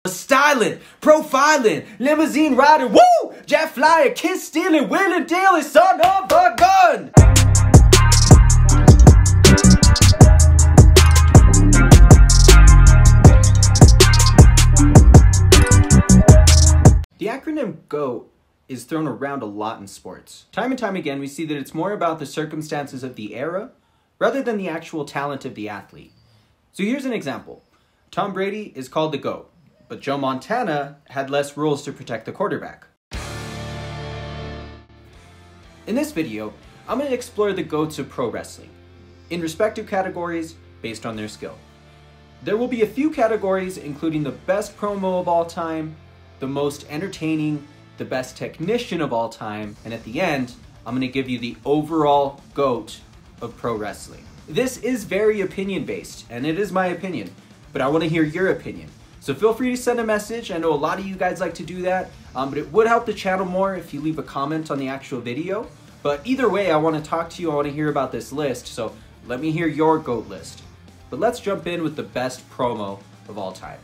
Styling, profiling, limousine riding, woo! Jet flyer, kiss stealing, wheeling dealing, son of a gun! The acronym GOAT is thrown around a lot in sports. Time and time again, we see that it's more about the circumstances of the era rather than the actual talent of the athlete. So here's an example. Tom Brady is called the GOAT, but Joe Montana had less rules to protect the quarterback. In this video, I'm going to explore the GOATs of pro wrestling in respective categories based on their skill. There will be a few categories including the best promo of all time, the most entertaining, the best technician of all time, and at the end, I'm going to give you the overall GOAT of pro wrestling. This is very opinion-based, and it is my opinion, but I want to hear your opinion. So feel free to send a message. I know a lot of you guys like to do that, but it would help the channel more if you leave a comment on the actual video. But either way, I want to talk to you, I want to hear about this list, so let me hear your GOAT list. But let's jump in with the best promo of all time.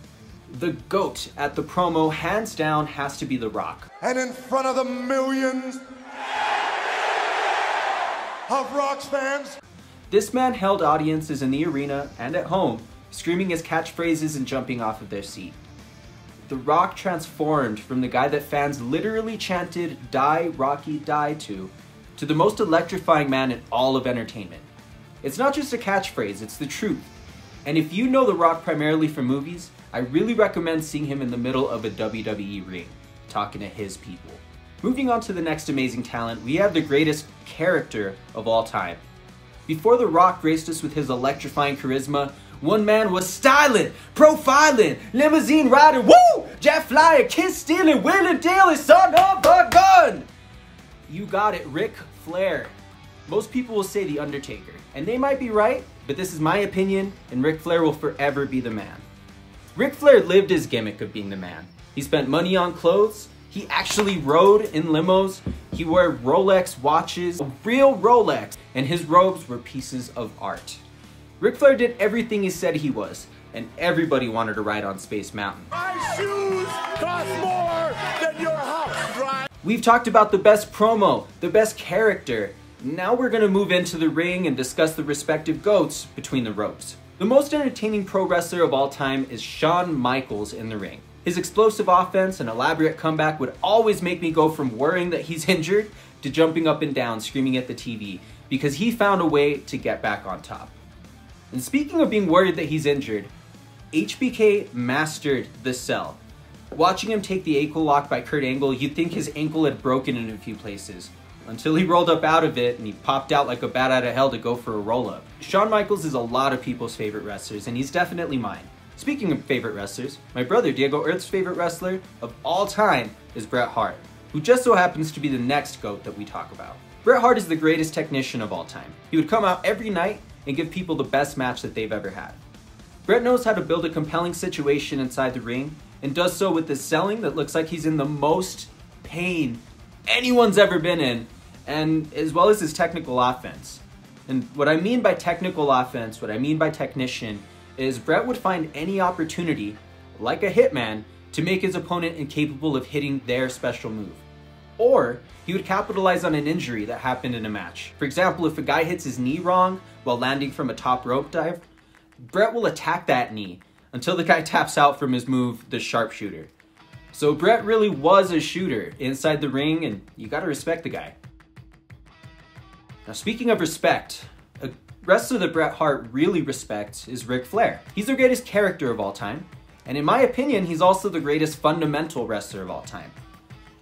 The GOAT at the promo, hands down, has to be The Rock. And in front of the millions of Rock's fans, this man held audiences in the arena and at home, screaming his catchphrases and jumping off of their seat. The Rock transformed from the guy that fans literally chanted, "Die, Rocky, die" to the most electrifying man in all of entertainment. It's not just a catchphrase, it's the truth. And if you know The Rock primarily from movies, I really recommend seeing him in the middle of a WWE ring, talking to his people. Moving on to the next amazing talent, we have the greatest character of all time. Before The Rock graced us with his electrifying charisma, one man was styling, profiling, limousine riding, woo! Jet flyer, kiss stealing, wheeling dealing, son of a gun! You got it, Ric Flair. Most people will say The Undertaker, and they might be right, but this is my opinion, and Ric Flair will forever be the man. Ric Flair lived his gimmick of being the man. He spent money on clothes, he actually rode in limos, he wore Rolex watches, a real Rolex, and his robes were pieces of art. Ric Flair did everything he said he was, and everybody wanted to ride on Space Mountain. my shoes cost more than your house, right? We've talked about the best promo, the best character. Now we're going to move into the ring and discuss the respective GOATs between the ropes. The most entertaining pro wrestler of all time is Shawn Michaels in the ring. His explosive offense and elaborate comeback would always make me go from worrying that he's injured to jumping up and down screaming at the TV because he found a way to get back on top. And speaking of being worried that he's injured, HBK mastered the sell. Watching him take the ankle lock by Kurt Angle, you'd think his ankle had broken in a few places, until he rolled up out of it and he popped out like a bat out of hell to go for a roll-up. Shawn Michaels is a lot of people's favorite wrestlers, and he's definitely mine. Speaking of favorite wrestlers, my brother Diego Earth's favorite wrestler of all time is Bret Hart, who just so happens to be the next GOAT that we talk about. Bret Hart is the greatest technician of all time. He would come out every night and give people the best match that they've ever had. Bret knows how to build a compelling situation inside the ring, and does so with the selling that looks like he's in the most pain anyone's ever been in, and as well as his technical offense. And what I mean by technical offense, what I mean by technician, is Bret would find any opportunity, like a hitman, to make his opponent incapable of hitting their special move. Or he would capitalize on an injury that happened in a match. For example, if a guy hits his knee wrong while landing from a top rope dive, Bret will attack that knee until the guy taps out from his move, the sharpshooter. So Bret really was a shooter inside the ring, and you gotta respect the guy. Now speaking of respect, a wrestler that Bret Hart really respects is Ric Flair. He's the greatest character of all time, and in my opinion, he's also the greatest fundamental wrestler of all time.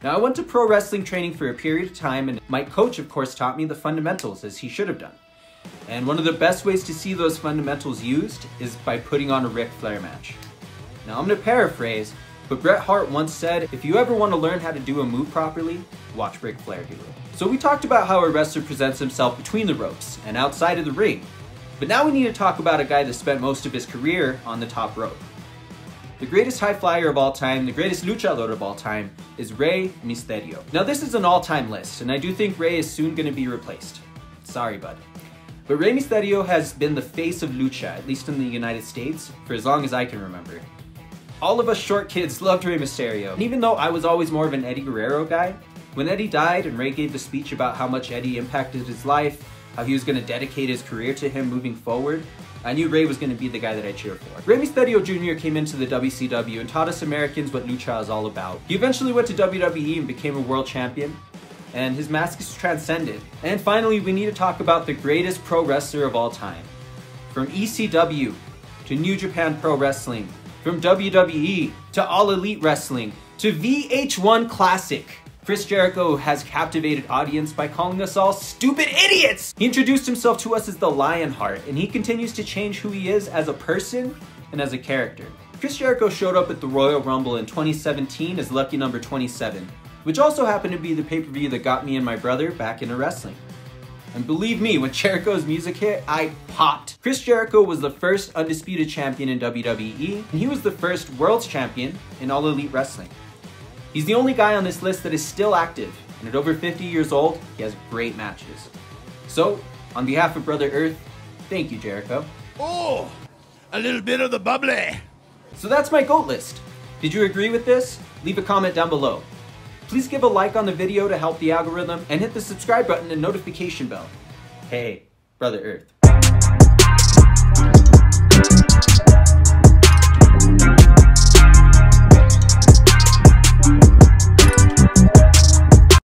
Now I went to pro wrestling training for a period of time, and my coach of course taught me the fundamentals, as he should have done. And one of the best ways to see those fundamentals used is by putting on a Ric Flair match. Now I'm gonna paraphrase, but Bret Hart once said, if you ever want to learn how to do a move properly, watch Ric Flair do it. So we talked about how a wrestler presents himself between the ropes and outside of the ring. But now we need to talk about a guy that spent most of his career on the top rope. The greatest high flyer of all time, the greatest luchador of all time, is Rey Misterio. Now this is an all-time list, and I do think Rey is soon going to be replaced. Sorry, bud. But Rey Misterio has been the face of lucha, at least in the United States, for as long as I can remember. All of us short kids loved Rey Mysterio. And even though I was always more of an Eddie Guerrero guy, when Eddie died and Rey gave the speech about how much Eddie impacted his life, how he was going to dedicate his career to him moving forward, I knew Rey was going to be the guy that I cheered for. Rey Mysterio Jr. came into the WCW and taught us Americans what lucha is all about. He eventually went to WWE and became a world champion, and his mask is transcended. And finally, we need to talk about the greatest pro wrestler of all time. From ECW to New Japan Pro Wrestling, from WWE to All Elite Wrestling to VH1 Classic, Chris Jericho has captivated audience by calling us all stupid idiots! He introduced himself to us as the Lionheart, and he continues to change who he is as a person and as a character. Chris Jericho showed up at the Royal Rumble in 2017 as lucky number 27, which also happened to be the pay-per-view that got me and my brother back into wrestling. And believe me, when Jericho's music hit, I popped. Chris Jericho was the first undisputed champion in WWE, and he was the first world's champion in All Elite Wrestling. He's the only guy on this list that is still active, and at over 50 years old, he has great matches. So, on behalf of Brother Earth, thank you, Jericho. Oh, a little bit of the bubbly. So that's my GOAT list. Did you agree with this? Leave a comment down below. Please give a like on the video to help the algorithm, and hit the subscribe button and notification bell. Hey, Brother Earth.